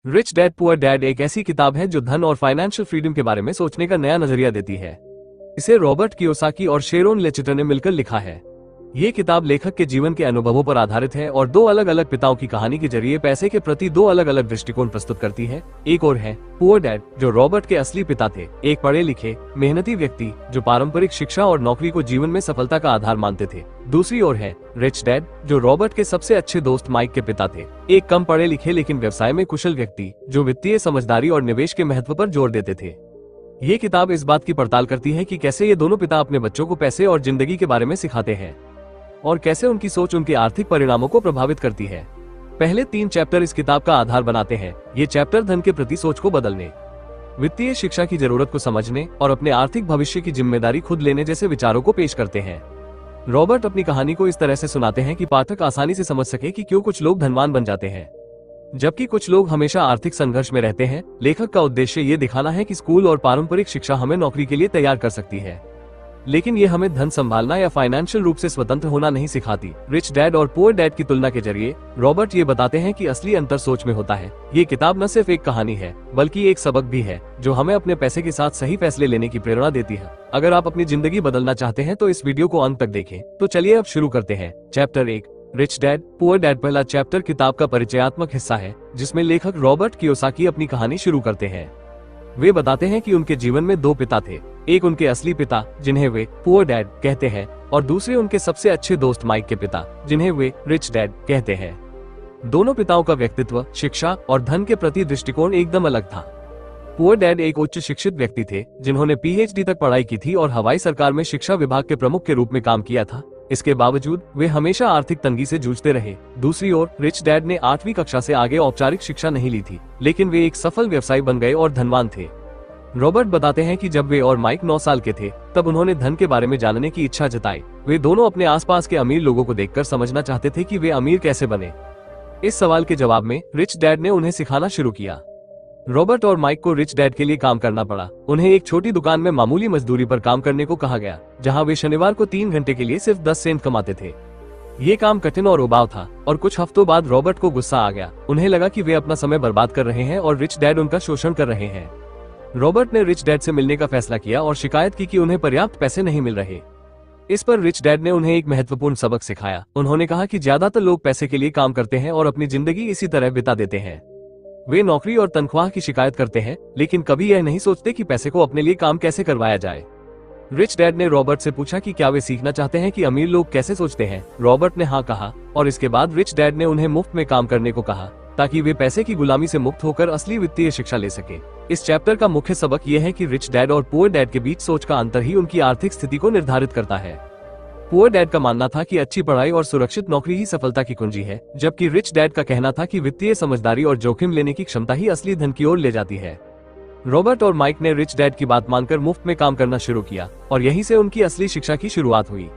Rich dad poor dad एक ऐसी किताब है जो धन और फाइनेंशियल फ्रीडम के बारे में सोचने का नया नजरिया देती है। इसे रॉबर्ट कियोसाकी और शेरोन लेचिटर ने मिलकर लिखा है। ये किताब लेखक के जीवन के अनुभवों पर आधारित है और दो अलग अलग पिताओं की कहानी के जरिए पैसे के प्रति दो अलग अलग दृष्टिकोण प्रस्तुत करती है। एक और है पुअर डैड, जो रॉबर्ट के असली पिता थे, एक पढ़े लिखे मेहनती व्यक्ति जो पारंपरिक शिक्षा और नौकरी को जीवन में सफलता का आधार मानते थे। दूसरी ओर है रिच डैड, जो रॉबर्ट के सबसे अच्छे दोस्त माइक के पिता थे, एक कम पढ़े लिखे लेकिन व्यवसाय में कुशल व्यक्ति जो वित्तीय समझदारी और निवेश के महत्व पर जोर देते थे। ये किताब इस बात की पड़ताल करती है कि कैसे ये दोनों पिता अपने बच्चों को पैसे और जिंदगी के बारे में सिखाते हैं और कैसे उनकी सोच उनके आर्थिक परिणामों को प्रभावित करती है। पहले 3 चैप्टर इस किताब का आधार बनाते हैं। ये चैप्टर धन के प्रति सोच को बदलने, वित्तीय शिक्षा की जरूरत को समझने और अपने आर्थिक भविष्य की जिम्मेदारी खुद लेने जैसे विचारों को पेश करते हैं। रॉबर्ट अपनी कहानी को इस तरह से सुनाते हैं कि पाठक आसानी से समझ सके कि क्यों कुछ लोग धनवान बन जाते हैं जबकि कुछ लोग हमेशा आर्थिक संघर्ष में रहते हैं। लेखक का उद्देश्य ये दिखाना है कि स्कूल और पारंपरिक शिक्षा हमें नौकरी के लिए तैयार कर सकती है, लेकिन ये हमें धन संभालना या फाइनेंशियल रूप से स्वतंत्र होना नहीं सिखाती। रिच डैड और पुअर डैड की तुलना के जरिए रॉबर्ट ये बताते हैं कि असली अंतर सोच में होता है। ये किताब न सिर्फ एक कहानी है बल्कि एक सबक भी है जो हमें अपने पैसे के साथ सही फैसले लेने की प्रेरणा देती है। अगर आप अपनी जिंदगी बदलना चाहते हैं तो इस वीडियो को अंत तक देखें। तो चलिए अब शुरू करते हैं। Chapter 1, rich dad poor dad. पहला चैप्टर किताब का परिचयात्मक हिस्सा है जिसमें लेखक रॉबर्ट कियोसाकी अपनी कहानी शुरू करते हैं। वे बताते हैं कि उनके जीवन में 2 पिता थे, एक उनके असली पिता जिन्हें वे पुअर डैड कहते हैं और दूसरे उनके सबसे अच्छे दोस्त माइक के पिता जिन्हें वे रिच डैड कहते हैं। दोनों पिताओं का व्यक्तित्व, शिक्षा और धन के प्रति दृष्टिकोण एकदम अलग था। पुअर डैड एक उच्च शिक्षित व्यक्ति थे जिन्होंने PhD तक पढ़ाई की थी और हवाई सरकार में शिक्षा विभाग के प्रमुख के रूप में काम किया था। इसके बावजूद वे हमेशा आर्थिक तंगी से जूझते रहे। दूसरी ओर रिच डैड ने 8वीं कक्षा से आगे औपचारिक शिक्षा नहीं ली थी, लेकिन वे एक सफल व्यवसायी बन गए और धनवान थे। रॉबर्ट बताते हैं कि जब वे और माइक 9 साल के थे तब उन्होंने धन के बारे में जानने की इच्छा जताई। वे दोनों अपने आसपास के अमीर लोगों को देखकर समझना चाहते थे कि वे अमीर कैसे बने। इस सवाल के जवाब में रिच डैड ने उन्हें सिखाना शुरू किया। रॉबर्ट और माइक को रिच डैड के लिए काम करना पड़ा। उन्हें एक छोटी दुकान में मामूली मजदूरी पर काम करने को कहा गया, जहां वे शनिवार को 3 घंटे के लिए सिर्फ 10 सेंट कमाते थे। ये काम कठिन और उबाऊ था और कुछ हफ्तों बाद रॉबर्ट को गुस्सा आ गया। उन्हें लगा कि वे अपना समय बर्बाद कर रहे हैं और रिच डैड उनका शोषण कर रहे हैं। रॉबर्ट ने रिच डैड से मिलने का फैसला किया और शिकायत की कि उन्हें पर्याप्त पैसे नहीं मिल रहे। इस पर रिच डैड ने उन्हें एक महत्वपूर्ण सबक सिखाया। उन्होंने कहा कि ज्यादातर लोग पैसे के लिए काम करते हैं और अपनी जिंदगी इसी तरह बिता देते हैं। वे नौकरी और तनख्वाह की शिकायत करते हैं लेकिन कभी यह नहीं सोचते कि पैसे को अपने लिए काम कैसे करवाया जाए। रिच डैड ने रॉबर्ट से पूछा कि क्या वे सीखना चाहते हैं कि अमीर लोग कैसे सोचते हैं। रॉबर्ट ने हाँ कहा और इसके बाद रिच डैड ने उन्हें मुफ्त में काम करने को कहा ताकि वे पैसे की गुलामी से मुक्त होकर असली वित्तीय शिक्षा ले सके। इस चैप्टर का मुख्य सबक यह है कि रिच डैड और पुअर डैड के बीच सोच का अंतर ही उनकी आर्थिक स्थिति को निर्धारित करता है। पुअर डैड का मानना था कि अच्छी पढ़ाई और सुरक्षित नौकरी ही सफलता की कुंजी है, जबकि रिच डैड का कहना था कि वित्तीय समझदारी और जोखिम लेने की क्षमता ही असली धन की ओर ले जाती है। रॉबर्ट और माइक ने रिच डैड की बात मानकर मुफ्त में काम करना शुरू किया और यहीं से उनकी असली शिक्षा की शुरुआत हुई।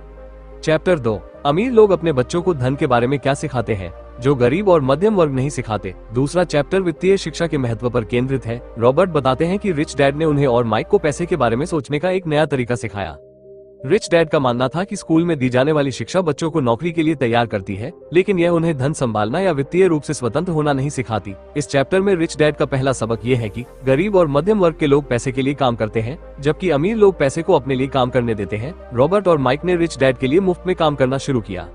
चैप्टर 2, अमीर लोग अपने बच्चों को धन के बारे में क्या सिखाते हैं जो गरीब और मध्यम वर्ग नहीं सिखाते। दूसरा चैप्टर वित्तीय शिक्षा के महत्व पर केंद्रित है। रॉबर्ट बताते हैं कि रिच डैड ने उन्हें और माइक को पैसे के बारे में सोचने का एक नया तरीका सिखाया। रिच डैड का मानना था कि स्कूल में दी जाने वाली शिक्षा बच्चों को नौकरी के लिए तैयार करती है, लेकिन यह उन्हें धन संभालना या वित्तीय रूप से स्वतंत्र होना नहीं सिखाती। इस चैप्टर में रिच डैड का पहला सबक यह है कि गरीब और मध्यम वर्ग के लोग पैसे के लिए काम करते हैं जबकि अमीर लोग पैसे को अपने लिए काम करने देते हैं। रॉबर्ट और माइक ने रिच डैड के लिए मुफ्त में काम करना शुरू किया।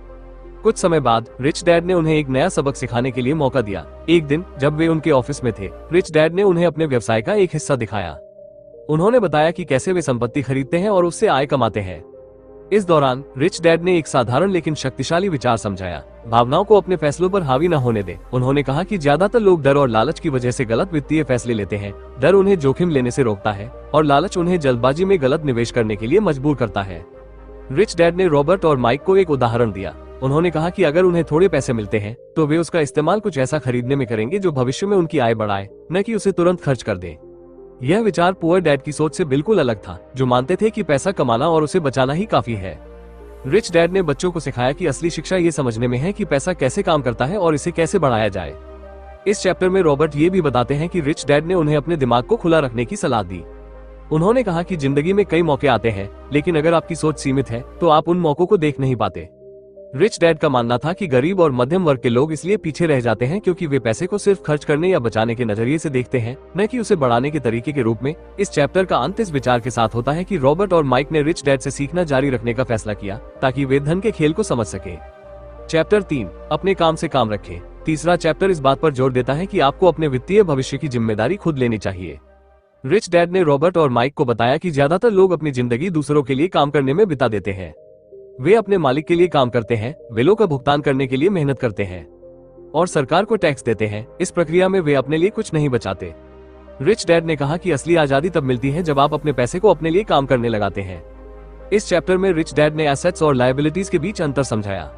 कुछ समय बाद रिच डैड ने उन्हें एक नया सबक सिखाने के लिए मौका दिया। एक दिन जब वे उनके ऑफिस में थे, रिच डैड ने उन्हें अपने व्यवसाय का एक हिस्सा दिखाया। उन्होंने बताया कि कैसे वे संपत्ति खरीदते हैं और उससे आय कमाते हैं। इस दौरान रिच डैड ने एक साधारण लेकिन शक्तिशाली विचार समझाया, भावनाओं को अपने फैसलों पर हावी न होने दे। उन्होंने कहा कि ज्यादातर लोग डर और लालच की वजह से गलत वित्तीय फैसले लेते हैं। डर उन्हें जोखिम लेने से रोकता है और लालच उन्हें जल्दबाजी में गलत निवेश करने के लिए मजबूर करता है। रिच डैड ने रॉबर्ट और माइक को एक उदाहरण दिया। उन्होंने कहा कि अगर उन्हें थोड़े पैसे मिलते हैं तो वे उसका इस्तेमाल कुछ ऐसा खरीदने में करेंगे जो भविष्य में उनकी आय बढ़ाए, न कि उसे तुरंत खर्च कर दें। यह विचार पुअर डैड की सोच से बिल्कुल अलग था, जो मानते थे कि पैसा कमाना और उसे बचाना ही काफी है। रिच डैड ने बच्चों को सिखाया कि असली शिक्षा ये समझने में है कि पैसा कैसे काम करता है और इसे कैसे बढ़ाया जाए। इस चैप्टर में रॉबर्ट ये भी बताते हैं कि रिच डैड ने उन्हें अपने दिमाग को खुला रखने की सलाह दी। उन्होंने कहा कि जिंदगी में कई मौके आते हैं, लेकिन अगर आपकी सोच सीमित है तो आप उन मौकों को देख नहीं पाते। रिच डैड का मानना था कि गरीब और मध्यम वर्ग के लोग इसलिए पीछे रह जाते हैं क्योंकि वे पैसे को सिर्फ खर्च करने या बचाने के नजरिए से देखते हैं, न कि उसे बढ़ाने के तरीके के रूप में। इस चैप्टर का अंत इस विचार के साथ होता है कि रॉबर्ट और माइक ने रिच डैड से सीखना जारी रखने का फैसला किया ताकि वे धन के खेल को समझ सके। चैप्टर 3, अपने काम से काम रखें। तीसरा चैप्टर इस बात पर जोर देता है कि आपको अपने वित्तीय भविष्य की जिम्मेदारी खुद लेनी चाहिए। रिच डैड ने रॉबर्ट और माइक को बताया कि ज्यादातर लोग अपनी जिंदगी दूसरों के लिए काम करने में बिता देते हैं। वे अपने मालिक के लिए काम करते हैं, बिलों का भुगतान करने के लिए मेहनत करते हैं और सरकार को टैक्स देते हैं। इस प्रक्रिया में वे अपने लिए कुछ नहीं बचाते। रिच डैड ने कहा कि असली आजादी तब मिलती है जब आप अपने पैसे को अपने लिए काम करने लगाते हैं। इस चैप्टर में रिच डैड ने एसेट्स और लायबिलिटीज के बीच अंतर समझाया।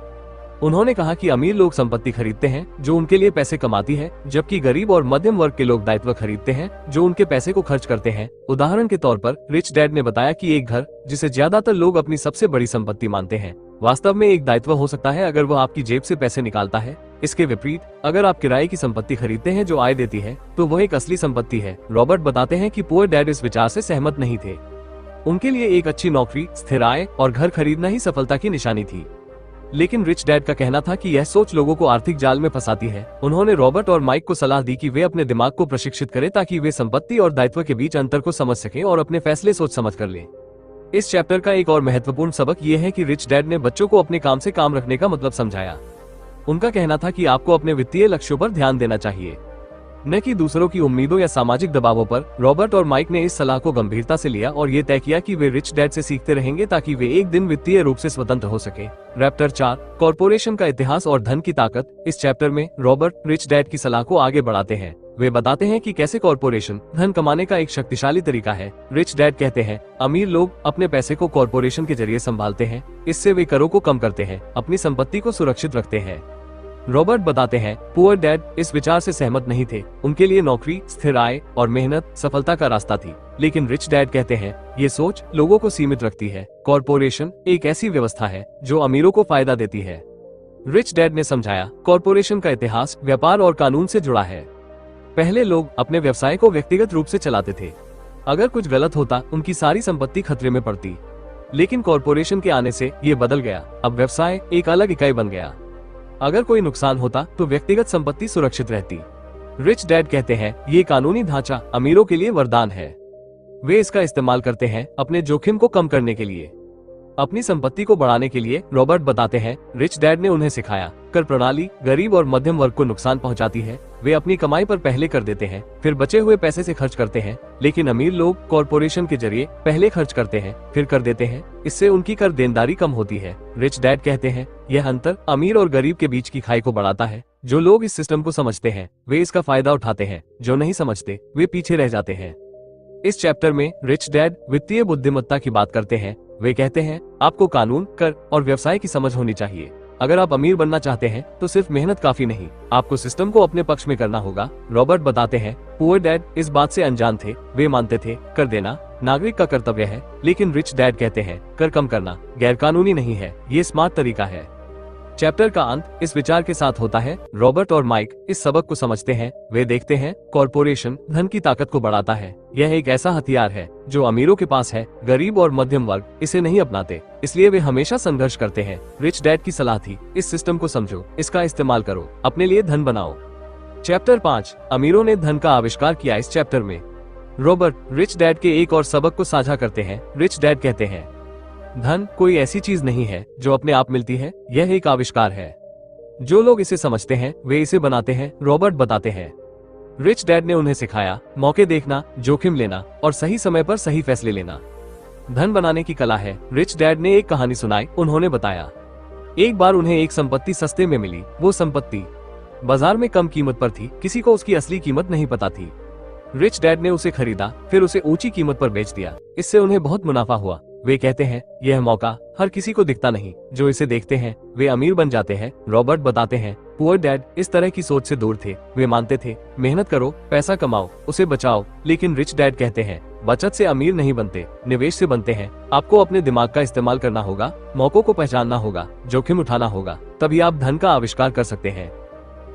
उन्होंने कहा कि अमीर लोग संपत्ति खरीदते हैं जो उनके लिए पैसे कमाती है, जबकि गरीब और मध्यम वर्ग के लोग दायित्व खरीदते हैं जो उनके पैसे को खर्च करते हैं। उदाहरण के तौर पर रिच डैड ने बताया कि एक घर, जिसे ज्यादातर लोग अपनी सबसे बड़ी संपत्ति मानते हैं, वास्तव में एक दायित्व हो सकता है अगर वह आपकी जेब से पैसे निकालता है। इसके विपरीत, अगर आप किराए की संपत्ति खरीदते हैं जो आय देती है, तो वह एक असली संपत्ति है। रॉबर्ट बताते हैं कि पुअर डैड इस विचार से सहमत नहीं थे। उनके लिए एक अच्छी नौकरी, स्थिर आय और घर खरीदना ही सफलता की निशानी थी। लेकिन रिच डैड का कहना था कि यह सोच लोगों को आर्थिक जाल में फंसाती है। उन्होंने रॉबर्ट और माइक को सलाह दी कि वे अपने दिमाग को प्रशिक्षित करें ताकि वे संपत्ति और दायित्व के बीच अंतर को समझ सकें और अपने फैसले सोच समझ कर लें। इस चैप्टर का एक और महत्वपूर्ण सबक यह है कि रिच डैड ने बच्चों को अपने काम से काम रखने का मतलब समझाया। उनका कहना था कि आपको अपने वित्तीय लक्ष्यों पर ध्यान देना चाहिए, न कि दूसरों की उम्मीदों या सामाजिक दबावों पर। रॉबर्ट और माइक ने इस सलाह को गंभीरता से लिया और ये तय किया कि वे रिच डैड से सीखते रहेंगे ताकि वे एक दिन वित्तीय रूप से स्वतंत्र हो सके। चैप्टर 4, कॉर्पोरेशन का इतिहास और धन की ताकत। इस चैप्टर में रॉबर्ट रिच डैड की सलाह को आगे बढ़ाते हैं। वे बताते हैं कि कैसे कॉर्पोरेशन धन कमाने का एक शक्तिशाली तरीका है। रिच डैड कहते हैं, अमीर लोग अपने पैसे को कॉर्पोरेशन के जरिए संभालते हैं। इससे वे करों को कम करते हैं, अपनी संपत्ति को सुरक्षित रखते हैं। रॉबर्ट बताते हैं, पुअर डैड इस विचार से सहमत नहीं थे। उनके लिए नौकरी, स्थिर आय और मेहनत सफलता का रास्ता थी। लेकिन रिच डैड कहते हैं, ये सोच लोगों को सीमित रखती है। कॉर्पोरेशन एक ऐसी व्यवस्था है जो अमीरों को फायदा देती है। रिच डैड ने समझाया, कॉर्पोरेशन का इतिहास व्यापार और कानून से जुड़ा है। पहले लोग अपने व्यवसाय को व्यक्तिगत रूप से चलाते थे। अगर कुछ गलत होता, उनकी सारी संपत्ति खतरे में पड़ती। लेकिन कॉर्पोरेशन के आने से ये बदल गया। अब व्यवसाय एक अलग इकाई बन गया। अगर कोई नुकसान होता तो व्यक्तिगत संपत्ति सुरक्षित रहती। रिच डैड कहते हैं, ये कानूनी ढांचा अमीरों के लिए वरदान है। वे इसका इस्तेमाल करते हैं अपने जोखिम को कम करने के लिए, अपनी संपत्ति को बढ़ाने के लिए। रॉबर्ट बताते हैं, रिच डैड ने उन्हें सिखाया, कर प्रणाली गरीब और मध्यम वर्ग को नुकसान पहुंचाती है। वे अपनी कमाई पर पहले कर देते हैं, फिर बचे हुए पैसे से खर्च करते हैं। लेकिन अमीर लोग कॉर्पोरेशन के जरिए पहले खर्च करते हैं, फिर कर देते हैं। इससे उनकी कर देनदारी कम होती है। रिच डैड कहते हैं, यह अंतर अमीर और गरीब के बीच की खाई को बढ़ाता है। जो लोग इस सिस्टम को समझते हैं वे इसका फायदा उठाते हैं, जो नहीं समझते वे पीछे रह जाते हैं। इस चैप्टर में रिच डैड वित्तीय बुद्धिमत्ता की बात करते हैं। वे कहते हैं, आपको कानून, कर और व्यवसाय की समझ होनी चाहिए। अगर आप अमीर बनना चाहते हैं तो सिर्फ मेहनत काफी नहीं, आपको सिस्टम को अपने पक्ष में करना होगा। रॉबर्ट बताते हैं, पुअर डैड इस बात से अनजान थे। वे मानते थे कर देना नागरिक का कर्तव्य है। लेकिन रिच डैड कहते हैं, कर कम करना गैर कानूनी नहीं है, ये स्मार्ट तरीका है। चैप्टर का अंत इस विचार के साथ होता है, रॉबर्ट और माइक इस सबक को समझते हैं। वे देखते हैं, कॉर्पोरेशन धन की ताकत को बढ़ाता है। यह एक ऐसा हथियार है जो अमीरों के पास है, गरीब और मध्यम वर्ग इसे नहीं अपनाते, इसलिए वे हमेशा संघर्ष करते हैं। रिच डैड की सलाह थी, इस सिस्टम को समझो, इसका इस्तेमाल करो, अपने लिए धन बनाओ। चैप्टर 5, अमीरों ने धन का आविष्कार किया। इस चैप्टर में रॉबर्ट रिच डैड के एक और सबक को साझा करते हैं। रिच डैड कहते हैं, धन कोई ऐसी चीज नहीं है जो अपने आप मिलती है, यह एक आविष्कार है। जो लोग इसे समझते हैं वे इसे बनाते हैं। रॉबर्ट बताते हैं, रिच डैड ने उन्हें सिखाया, मौके देखना, जोखिम लेना और सही समय पर सही फैसले लेना धन बनाने की कला है। रिच डैड ने एक कहानी सुनाई। उन्होंने बताया, एक बार उन्हें एक संपत्ति सस्ते में मिली। वो संपत्ति बाजार में कम कीमत पर थी, किसी को उसकी असली कीमत नहीं पता थी। रिच डैड ने उसे खरीदा, फिर उसे ऊंची कीमत पर बेच दिया। इससे उन्हें बहुत मुनाफा हुआ। वे कहते हैं, यह मौका हर किसी को दिखता नहीं, जो इसे देखते हैं वे अमीर बन जाते हैं। रॉबर्ट बताते हैं, पुअर डैड इस तरह की सोच से दूर थे। वे मानते थे, मेहनत करो, पैसा कमाओ, उसे बचाओ। लेकिन रिच डैड कहते हैं, बचत से अमीर नहीं बनते, निवेश से बनते हैं। आपको अपने दिमाग का इस्तेमाल करना होगा, मौकों को पहचानना होगा, जोखिम उठाना होगा, तभी आप धन का आविष्कार कर सकते हैं।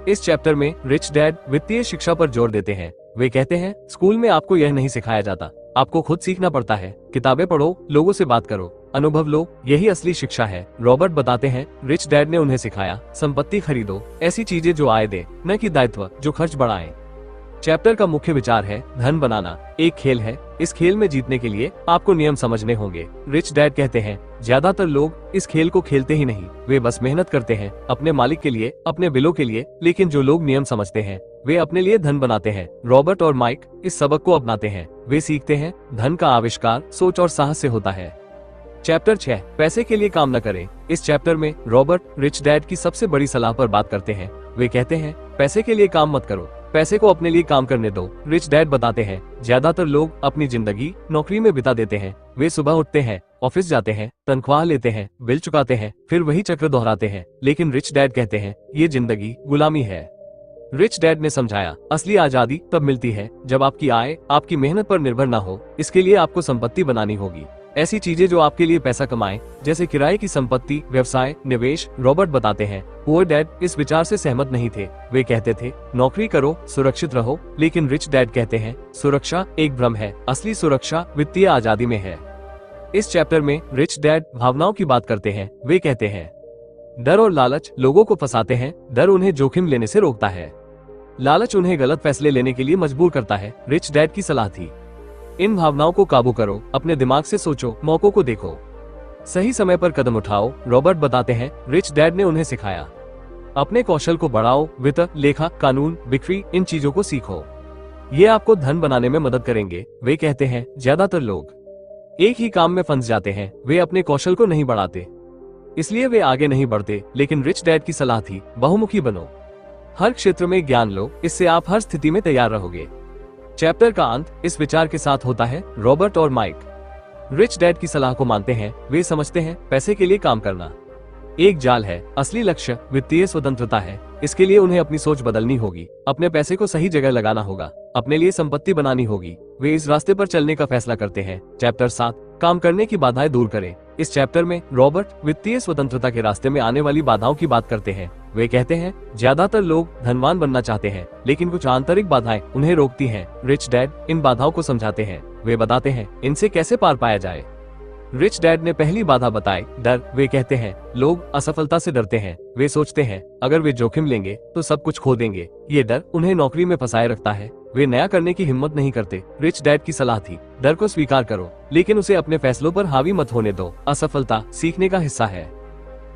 इस चैप्टर में रिच डैड वित्तीय शिक्षा पर जोर देते हैं। वे कहते हैं, स्कूल में आपको यह नहीं सिखाया जाता आपको खुद सीखना पड़ता है। किताबें पढ़ो, लोगों से बात करो, अनुभव लो, यही असली शिक्षा है। रॉबर्ट बताते हैं, रिच डैड ने उन्हें सिखाया, संपत्ति खरीदो, ऐसी चीजें जो आय दे, न कि दायित्व जो खर्च बढ़ाएं। चैप्टर का मुख्य विचार है, धन बनाना एक खेल है। इस खेल में जीतने के लिए आपको नियम समझने होंगे। रिच डैड कहते हैं, ज्यादातर लोग इस खेल को खेलते ही नहीं, वे बस मेहनत करते हैं अपने मालिक के लिए, अपने बिलों के लिए। लेकिन जो लोग नियम समझते हैं वे अपने लिए धन बनाते हैं। रॉबर्ट और माइक इस सबक को अपनाते हैं। वे सीखते हैं, धन का आविष्कार सोच और साहस से होता है। चैप्टर 6, पैसे के लिए काम न करें। इस चैप्टर में रॉबर्ट रिच डैड की सबसे बड़ी सलाह पर बात करते हैं। वे कहते हैं, पैसे के लिए काम मत करो, पैसे को अपने लिए काम करने दो। रिच डैड बताते हैं, ज्यादातर लोग अपनी जिंदगी नौकरी में बिता देते हैं। वे सुबह उठते हैं, ऑफिस जाते हैं, तनख्वाह लेते हैं, बिल चुकाते हैं, फिर वही चक्र दोहराते हैं। लेकिन रिच डैड कहते हैं, ये जिंदगी गुलामी है। रिच डैड ने समझाया, असली आजादी तब मिलती है जब आपकी आय आपकी मेहनत पर निर्भर न हो। इसके लिए आपको संपत्ति बनानी होगी, ऐसी चीजें जो आपके लिए पैसा कमाएं, जैसे किराए की संपत्ति, व्यवसाय, निवेश। रॉबर्ट बताते हैं, पुअर डैड इस विचार से सहमत नहीं थे। वे कहते थे, नौकरी करो, सुरक्षित रहो। लेकिन रिच डैड कहते हैं, सुरक्षा एक भ्रम है, असली सुरक्षा वित्तीय आजादी में है। इस चैप्टर में रिच डैड भावनाओं की बात करते हैं। वे कहते हैं, डर और लालच लोगों को फंसाते हैं। डर उन्हें जोखिम लेने से रोकता है, लालच उन्हें गलत फैसले लेने के लिए मजबूर करता है। रिच डैड की सलाह थी, इन भावनाओं को काबू करो, अपने दिमाग से सोचो, मौकों को देखो, सही समय पर कदम उठाओ। रॉबर्ट बताते हैं, रिच डैड ने उन्हें सिखाया, अपने कौशल को बढ़ाओ, वित्त, लेखा, कानून, बिक्री, इन चीजों को सीखो, ये आपको धन बनाने में मदद करेंगे। वे कहते हैं, ज्यादातर लोग एक ही काम में फंस जाते हैं, वे अपने कौशल को नहीं बढ़ाते, इसलिए वे आगे नहीं बढ़ते। लेकिन रिच डैड की सलाह थी, बहुमुखी बनो, हर क्षेत्र में ज्ञान लो, इससे आप हर स्थिति में तैयार रहोगे। चैप्टर का अंत इस विचार के साथ होता है, रॉबर्ट और माइक रिच डैड की सलाह को मानते हैं। वे समझते हैं, पैसे के लिए काम करना एक जाल है, असली लक्ष्य वित्तीय स्वतंत्रता है। इसके लिए उन्हें अपनी सोच बदलनी होगी, अपने पैसे को सही जगह लगाना होगा, अपने लिए संपत्ति बनानी होगी। वे इस रास्ते पर चलने का फैसला करते हैं। चैप्टर 7, काम करने की बाधाएं दूर करें। इस चैप्टर में रॉबर्ट वित्तीय स्वतंत्रता के रास्ते में आने वाली बाधाओं की बात करते हैं। वे कहते हैं, ज्यादातर लोग धनवान बनना चाहते हैं, लेकिन कुछ आंतरिक बाधाएं उन्हें रोकती हैं। रिच डैड इन बाधाओं को समझाते हैं। वे बताते हैं, इनसे कैसे पार पाया जाए। रिच डैड ने पहली बाधा बताई, डर। वे कहते हैं, लोग असफलता से डरते हैं। वे सोचते हैं, अगर वे जोखिम लेंगे तो सब कुछ खो देंगे। ये डर उन्हें नौकरी में फंसाए रखता है। वे नया करने की हिम्मत नहीं करते। रिच डैड की सलाह थी, डर को स्वीकार करो, लेकिन उसे अपने फैसलों पर हावी मत होने दो। असफलता सीखने का हिस्सा है।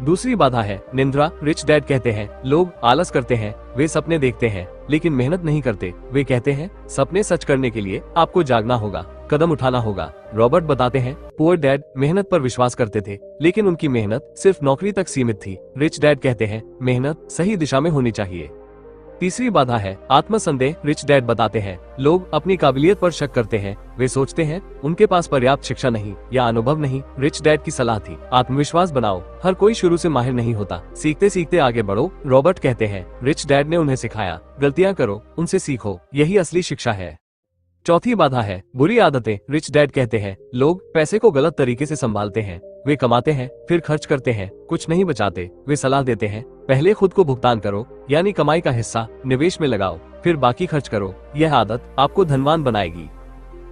दूसरी बाधा है निंद्रा। रिच डैड कहते हैं, लोग आलस करते हैं, वे सपने देखते हैं लेकिन मेहनत नहीं करते। वे कहते हैं, सपने सच करने के लिए आपको जागना होगा, कदम उठाना होगा। रॉबर्ट बताते हैं, पुअर डैड मेहनत पर विश्वास करते थे, लेकिन उनकी मेहनत सिर्फ नौकरी तक सीमित थी। रिच डैड कहते हैं, मेहनत सही दिशा में होनी चाहिए। तीसरी बाधा है आत्मसंदेह। रिच डैड बताते हैं, लोग अपनी काबिलियत पर शक करते हैं। वे सोचते हैं, उनके पास पर्याप्त शिक्षा नहीं या अनुभव नहीं। रिच डैड की सलाह थी, आत्मविश्वास बनाओ, हर कोई शुरू से माहिर नहीं होता, सीखते सीखते आगे बढ़ो। रॉबर्ट कहते हैं, रिच डैड ने उन्हें सिखाया, गलतियां करो, उनसे सीखो, यही असली शिक्षा है। चौथी बाधा है बुरी आदतें। रिच डैड कहते हैं, लोग पैसे को गलत तरीके से संभालते हैं। वे कमाते हैं, फिर खर्च करते हैं, कुछ नहीं बचाते। वे सलाह देते हैं, पहले खुद को भुगतान करो, यानी कमाई का हिस्सा निवेश में लगाओ, फिर बाकी खर्च करो। यह आदत आपको धनवान बनाएगी।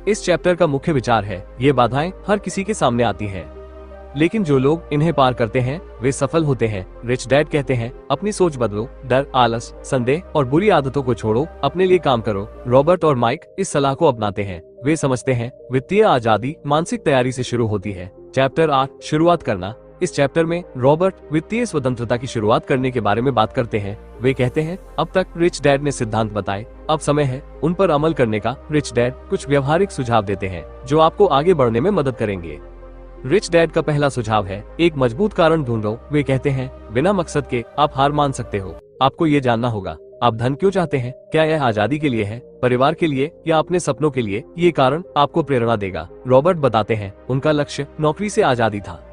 इस चैप्टर का मुख्य विचार है, ये बाधाएं हर किसी के सामने आती हैं, लेकिन जो लोग इन्हें पार करते हैं वे सफल होते हैं। रिच डैड कहते हैं, अपनी सोच बदलो, डर, आलस, संदेह और बुरी आदतों को छोड़ो, अपने लिए काम करो। रॉबर्ट और माइक इस सलाह को अपनाते हैं। वे समझते हैं, वित्तीय आजादी मानसिक तैयारी से शुरू होती है। चैप्टर 8, शुरुआत करना। इस चैप्टर में रॉबर्ट वित्तीय स्वतंत्रता की शुरुआत करने के बारे में बात करते हैं। वे कहते हैं, अब तक रिच डैड ने सिद्धांत बताए, अब समय है उन पर अमल करने का। रिच डैड कुछ व्यवहारिक सुझाव देते हैं जो आपको आगे बढ़ने में मदद करेंगे। रिच डैड का पहला सुझाव है, एक मजबूत कारण ढूंढो। वे कहते हैं, बिना मकसद के आप हार मान सकते हो। आपको ये जानना होगा, आप धन क्यों चाहते हैं? क्या यह आजादी के लिए है, परिवार के लिए या अपने सपनों के लिए? ये कारण आपको प्रेरणा देगा। रॉबर्ट बताते हैं, उनका लक्ष्य नौकरी से आजादी था।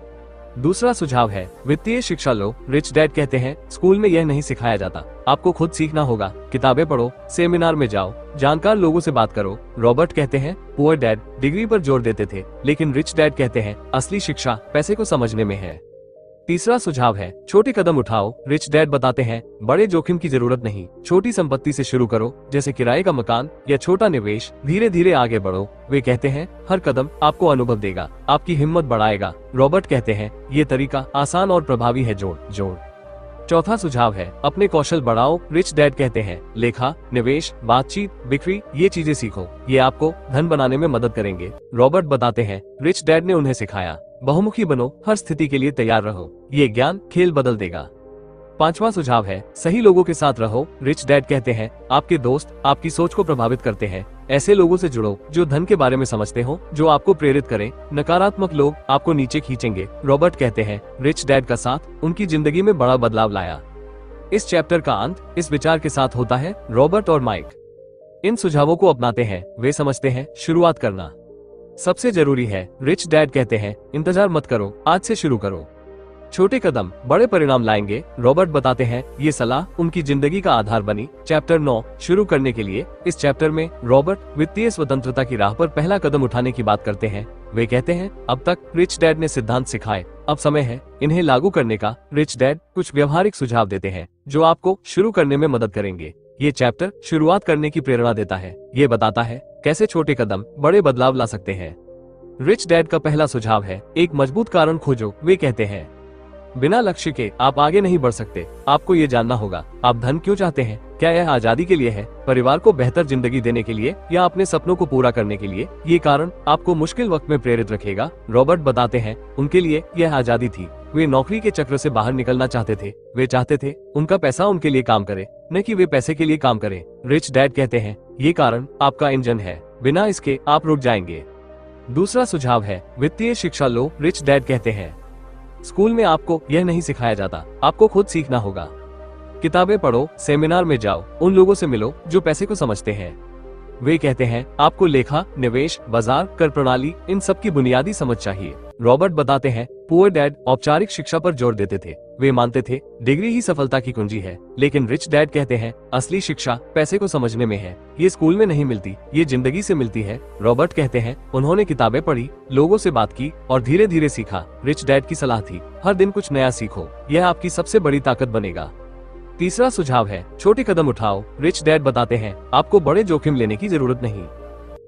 दूसरा सुझाव है, वित्तीय शिक्षा लो। रिच डैड कहते हैं, स्कूल में यह नहीं सिखाया जाता, आपको खुद सीखना होगा। किताबें पढ़ो, सेमिनार में जाओ, जानकार लोगों से बात करो। रॉबर्ट कहते हैं, पुअर डैड डिग्री पर जोर देते थे, लेकिन रिच डैड कहते हैं, असली शिक्षा पैसे को समझने में है। तीसरा सुझाव है छोटे कदम उठाओ। रिच डैड बताते हैं बड़े जोखिम की जरूरत नहीं, छोटी संपत्ति से शुरू करो, जैसे किराए का मकान या छोटा निवेश। धीरे धीरे आगे बढ़ो। वे कहते हैं हर कदम आपको अनुभव देगा, आपकी हिम्मत बढ़ाएगा। रॉबर्ट कहते हैं ये तरीका आसान और प्रभावी है। जोड़। चौथा सुझाव है अपने कौशल बढ़ाओ। रिच डैड कहते हैं लेखा, निवेश, बातचीत, बिक्री, ये चीजें सीखो, ये आपको धन बनाने में मदद करेंगे। रॉबर्ट बताते हैं रिच डैड ने उन्हें सिखाया बहुमुखी बनो, हर स्थिति के लिए तैयार रहो, ये ज्ञान खेल बदल देगा। पांचवा सुझाव है सही लोगों के साथ रहो। रिच डैड कहते हैं आपके दोस्त आपकी सोच को प्रभावित करते हैं, ऐसे लोगों से जुड़ो जो धन के बारे में समझते हो, जो आपको प्रेरित करें। नकारात्मक लोग आपको नीचे खींचेंगे। रॉबर्ट कहते हैं रिच डैड का साथ उनकी जिंदगी में बड़ा बदलाव लाया। इस चैप्टर का अंत इस विचार के साथ होता है रॉबर्ट और माइक इन सुझावों को अपनाते हैं। वे समझते हैं शुरुआत करना सबसे जरूरी है। रिच डैड कहते हैं इंतजार मत करो, आज से शुरू करो। छोटे कदम बड़े परिणाम लाएंगे। रॉबर्ट बताते हैं ये सलाह उनकी जिंदगी का आधार बनी। चैप्टर 9 शुरू करने के लिए। इस चैप्टर में रॉबर्ट वित्तीय स्वतंत्रता की राह पर पहला कदम उठाने की बात करते हैं। वे कहते हैं अब तक रिच डैड ने सिद्धांत सिखाए, अब समय है इन्हें लागू करने का। रिच डैड कुछ व्यवहारिक सुझाव देते हैं जो आपको शुरू करने में मदद करेंगे। ये चैप्टर शुरुआत करने की प्रेरणा देता है। ये बताता है कैसे छोटे कदम बड़े बदलाव ला सकते हैं। रिच डैड का पहला सुझाव है एक मजबूत कारण खोजो। वे कहते हैं बिना लक्ष्य के आप आगे नहीं बढ़ सकते। आपको ये जानना होगा आप धन क्यों चाहते हैं। क्या यह आजादी के लिए है, परिवार को बेहतर जिंदगी देने के लिए, या अपने सपनों को पूरा करने के लिए। ये कारण आपको मुश्किल वक्त में प्रेरित रखेगा। रॉबर्ट बताते हैं उनके लिए यह आजादी थी। वे नौकरी के चक्र से बाहर निकलना चाहते थे। वे चाहते थे उनका पैसा उनके लिए काम करे, न कि वे पैसे के लिए काम करें। रिच डैड कहते हैं ये कारण आपका इंजन है, बिना इसके आप रुक जाएंगे। दूसरा सुझाव है वित्तीय शिक्षा लो। रिच डैड कहते हैं स्कूल में आपको यह नहीं सिखाया जाता, आपको खुद सीखना होगा। किताबें पढ़ो, सेमिनार में जाओ, उन लोगों से मिलो जो पैसे को समझते हैं। वे कहते हैं आपको लेखा, निवेश, बाजार, कर प्रणाली, इन सब की बुनियादी समझ चाहिए। रॉबर्ट बताते हैं पुअर डैड औपचारिक शिक्षा पर जोर देते थे। वे मानते थे डिग्री ही सफलता की कुंजी है, लेकिन रिच डैड कहते हैं असली शिक्षा पैसे को समझने में है। ये स्कूल में नहीं मिलती, ये जिंदगी से मिलती है। रॉबर्ट कहते हैं उन्होंने किताबें पढ़ी, लोगों से बात की और धीरे धीरे सीखा। रिच डैड की सलाह थी हर दिन कुछ नया सीखो, यह आपकी सबसे बड़ी ताकत बनेगा। तीसरा सुझाव है छोटे कदम उठाओ। रिच डैड बताते हैं आपको बड़े जोखिम लेने की जरूरत नहीं,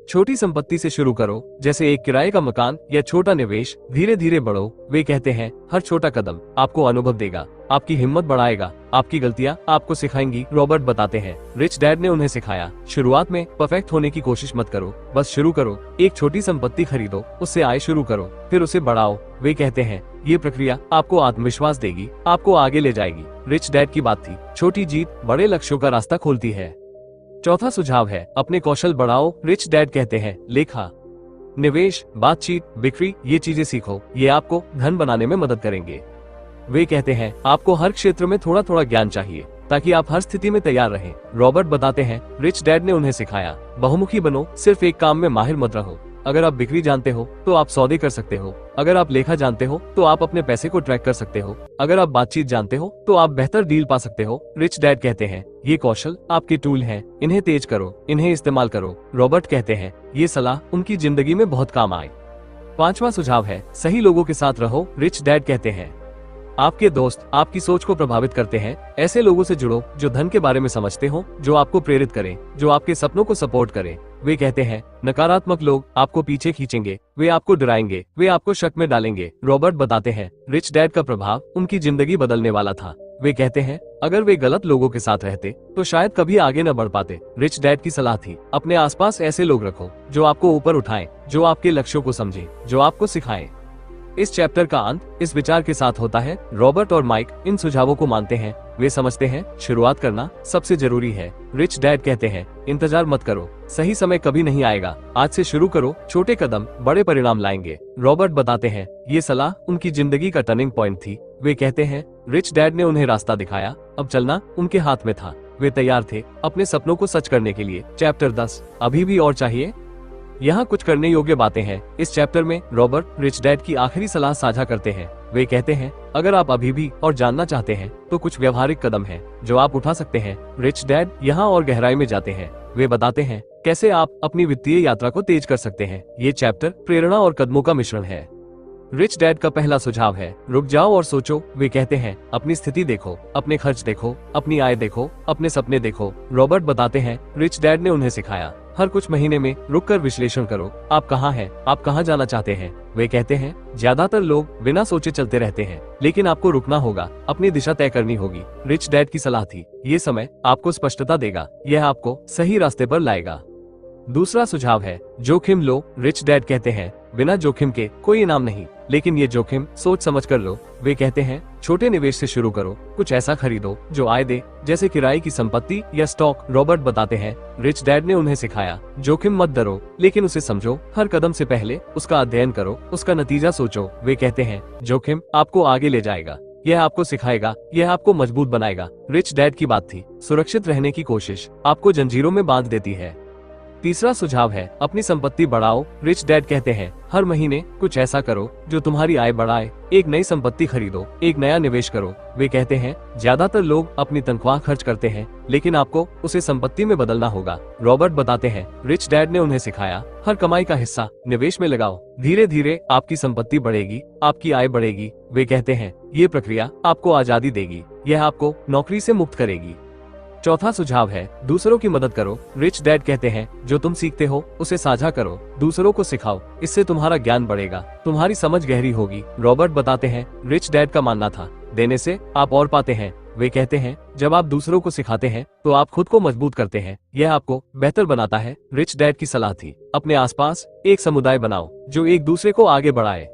छोटी संपत्ति से शुरू करो, जैसे एक किराए का मकान या छोटा निवेश। धीरे धीरे बढ़ो। वे कहते हैं हर छोटा कदम आपको अनुभव देगा, आपकी हिम्मत बढ़ाएगा, आपकी गलतियां आपको सिखाएंगी। रॉबर्ट बताते हैं रिच डैड ने उन्हें सिखाया शुरुआत में परफेक्ट होने की कोशिश मत करो, बस शुरू करो। एक छोटी संपत्ति खरीदो, उससे आय शुरू करो, फिर उसे बढ़ाओ। वे कहते हैं ये प्रक्रिया आपको आत्मविश्वास देगी, आपको आगे ले जाएगी। रिच डैड की बात थी छोटी जीत बड़े लक्ष्यों का रास्ता खोलती है। चौथा सुझाव है अपने कौशल बढ़ाओ। रिच डैड कहते हैं लेखा, निवेश, बातचीत, बिक्री, ये चीजें सीखो, ये आपको धन बनाने में मदद करेंगे। वे कहते हैं आपको हर क्षेत्र में थोड़ा थोड़ा ज्ञान चाहिए ताकि आप हर स्थिति में तैयार रहें। रॉबर्ट बताते हैं रिच डैड ने उन्हें सिखाया बहुमुखी बनो, सिर्फ एक काम में माहिर मत रहो। अगर आप बिक्री जानते हो तो आप सौदे कर सकते हो, अगर आप लेखा जानते हो तो आप अपने पैसे को ट्रैक कर सकते हो, अगर आप बातचीत जानते हो तो आप बेहतर डील पा सकते हो। रिच डैड कहते हैं ये कौशल आपके टूल हैं, इन्हें तेज करो, इन्हें इस्तेमाल करो। रॉबर्ट कहते हैं ये सलाह उनकी जिंदगी में बहुत काम आए। पांचवा सुझाव है सही लोगों के साथ रहो। रिच डैड कहते हैं आपके दोस्त आपकी सोच को प्रभावित करते हैं, ऐसे लोगों से जुड़ो जो धन के बारे में समझते हो, जो आपको प्रेरित करें, जो आपके सपनों को सपोर्ट करें। वे कहते हैं नकारात्मक लोग आपको पीछे खींचेंगे, वे आपको डराएंगे, वे आपको शक में डालेंगे। रॉबर्ट बताते हैं रिच डैड का प्रभाव उनकी जिंदगी बदलने वाला था। वे कहते हैं अगर वे गलत लोगों के साथ रहते तो शायद कभी आगे न बढ़ पाते। रिच डैड की सलाह थी अपने आसपास ऐसे लोग रखो जो आपको ऊपर उठाएं, जो आपके लक्ष्यों को समझें, जो आपको सिखाएं। इस चैप्टर का अंत इस विचार के साथ होता है रॉबर्ट और माइक इन सुझावों को मानते हैं। वे समझते हैं शुरुआत करना सबसे जरूरी है। रिच डैड कहते हैं इंतजार मत करो, सही समय कभी नहीं आएगा, आज से शुरू करो। छोटे कदम बड़े परिणाम लाएंगे। रॉबर्ट बताते हैं ये सलाह उनकी जिंदगी का टर्निंग पॉइंट थी। वे कहते हैं रिच डैड ने उन्हें रास्ता दिखाया, अब चलना उनके हाथ में था। वे तैयार थे अपने सपनों को सच करने के लिए। चैप्टर 10 अभी भी और चाहिए। यहाँ कुछ करने योग्य बातें हैं। इस चैप्टर में रॉबर्ट रिच डैड की आखिरी सलाह साझा करते हैं। वे कहते हैं अगर आप अभी भी और जानना चाहते हैं तो कुछ व्यवहारिक कदम हैं जो आप उठा सकते हैं। रिच डैड यहाँ और गहराई में जाते हैं। वे बताते हैं कैसे आप अपनी वित्तीय यात्रा को तेज कर सकते हैं। ये चैप्टर प्रेरणा और कदमों का मिश्रण है। रिच डैड का पहला सुझाव है, रुक जाओ और सोचो। वे कहते हैं, अपनी स्थिति देखो, अपने खर्च देखो, अपनी आय देखो, अपने सपने देखो। रॉबर्ट बताते हैं, रिच डैड ने उन्हें सिखाया, हर कुछ महीने में रुककर विश्लेषण करो, आप कहाँ हैं, आप कहाँ जाना चाहते हैं। वे कहते हैं, ज्यादातर लोग बिना सोचे चलते रहते हैं, लेकिन आपको रुकना होगा, अपनी दिशा तय करनी होगी। रिच डैड की सलाह थी, ये समय आपको स्पष्टता देगा, यह आपको सही रास्ते पर लाएगा। दूसरा सुझाव है, जोखिम लो। रिच डैड कहते हैं, बिना जोखिम के कोई इनाम नहीं, लेकिन ये जोखिम सोच समझ कर लो। वे कहते हैं, छोटे निवेश से शुरू करो, कुछ ऐसा खरीदो जो आय दे, जैसे किराए की संपत्ति या स्टॉक। रॉबर्ट बताते हैं, रिच डैड ने उन्हें सिखाया, जोखिम मत डरो, लेकिन उसे समझो। हर कदम से पहले उसका अध्ययन करो, उसका नतीजा सोचो। वे कहते हैं, जोखिम आपको आगे ले जाएगा, यह आपको सिखाएगा, यह आपको मजबूत बनाएगा। रिच डैड की बात थी, सुरक्षित रहने की कोशिश आपको जंजीरों में बांध देती है। तीसरा सुझाव है, अपनी संपत्ति बढ़ाओ। रिच डैड कहते हैं, हर महीने कुछ ऐसा करो जो तुम्हारी आय बढ़ाए, एक नई संपत्ति खरीदो, एक नया निवेश करो। वे कहते हैं, ज्यादातर लोग अपनी तनख्वाह खर्च करते हैं, लेकिन आपको उसे संपत्ति में बदलना होगा। रॉबर्ट बताते हैं, रिच डैड ने उन्हें सिखाया, हर कमाई का हिस्सा निवेश में लगाओ, धीरे धीरे आपकी संपत्ति बढ़ेगी, आपकी आय बढ़ेगी। वे कहते हैं, ये प्रक्रिया आपको आजादी देगी, यह आपको नौकरी से मुक्त करेगी। चौथा सुझाव है, दूसरों की मदद करो। रिच डैड कहते हैं, जो तुम सीखते हो उसे साझा करो, दूसरों को सिखाओ, इससे तुम्हारा ज्ञान बढ़ेगा, तुम्हारी समझ गहरी होगी। रॉबर्ट बताते हैं, रिच डैड का मानना था, देने से आप और पाते हैं। वे कहते हैं, जब आप दूसरों को सिखाते हैं तो आप खुद को मजबूत करते हैं, यह आपको बेहतर बनाता है। रिच डैड की सलाह थी, अपने आसपास एक समुदाय बनाओ जो एक दूसरे को आगे बढ़ाए।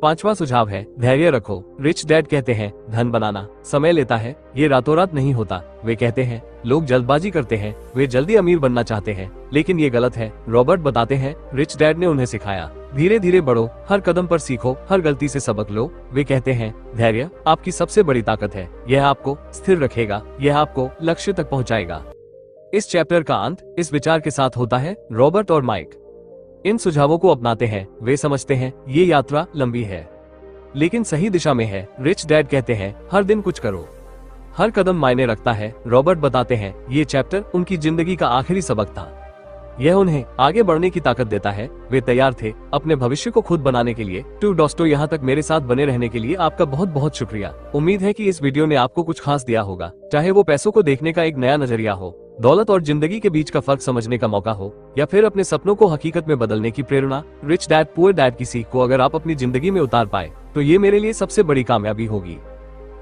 पांचवा सुझाव है, धैर्य रखो। रिच डैड कहते हैं, धन बनाना समय लेता है, ये रातों रात नहीं होता। वे कहते हैं, लोग जल्दबाजी करते हैं, वे जल्दी अमीर बनना चाहते हैं, लेकिन ये गलत है। रॉबर्ट बताते हैं, रिच डैड ने उन्हें सिखाया, धीरे धीरे बढ़ो, हर कदम पर सीखो, हर गलती से सबक लो। वे कहते हैं, धैर्य आपकी सबसे बड़ी ताकत है, यह आपको स्थिर रखेगा, यह आपको लक्ष्य तक पहुँचाएगा। इस चैप्टर का अंत इस विचार के साथ होता है, रॉबर्ट और माइक इन सुझावों को अपनाते हैं। वे समझते हैं, ये यात्रा लंबी है, लेकिन सही दिशा में है। रिच डैड कहते हैं, हर दिन कुछ करो, हर कदम मायने रखता है। रॉबर्ट बताते हैं, ये चैप्टर उनकी जिंदगी का आखिरी सबक था, यह उन्हें आगे बढ़ने की ताकत देता है। वे तैयार थे अपने भविष्य को खुद बनाने के लिए। टू दोस्तों, यहाँ तक मेरे साथ बने रहने के लिए आपका बहुत बहुत शुक्रिया। उम्मीद है कि इस वीडियो ने आपको कुछ खास दिया होगा, चाहे वो पैसों को देखने का एक नया नजरिया हो, दौलत और जिंदगी के बीच का फर्क समझने का मौका हो, या फिर अपने सपनों को हकीकत में बदलने की प्रेरणा। रिच डैड पुअर डैड की सीख को अगर आप अपनी जिंदगी में उतार पाए तो ये मेरे लिए सबसे बड़ी कामयाबी होगी।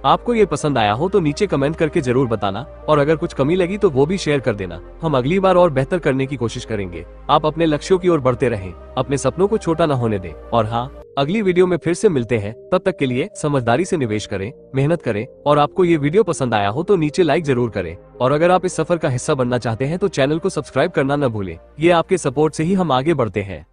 आपको ये पसंद आया हो तो नीचे कमेंट करके जरूर बताना, और अगर कुछ कमी लगी तो वो भी शेयर कर देना। हम अगली बार और बेहतर करने की कोशिश करेंगे। आप अपने लक्ष्यों की ओर बढ़ते रहें, अपने सपनों को छोटा न होने दें। और हाँ, अगली वीडियो में फिर से मिलते हैं, तब तक के लिए समझदारी से निवेश करें, मेहनत करें, और आपको ये वीडियो पसंद आया हो तो नीचे लाइक जरूर करें। और अगर आप इस सफर का हिस्सा बनना चाहते हैं तो चैनल को सब्सक्राइब करना न भूलें। ये आपके सपोर्ट से ही हम आगे बढ़ते हैं।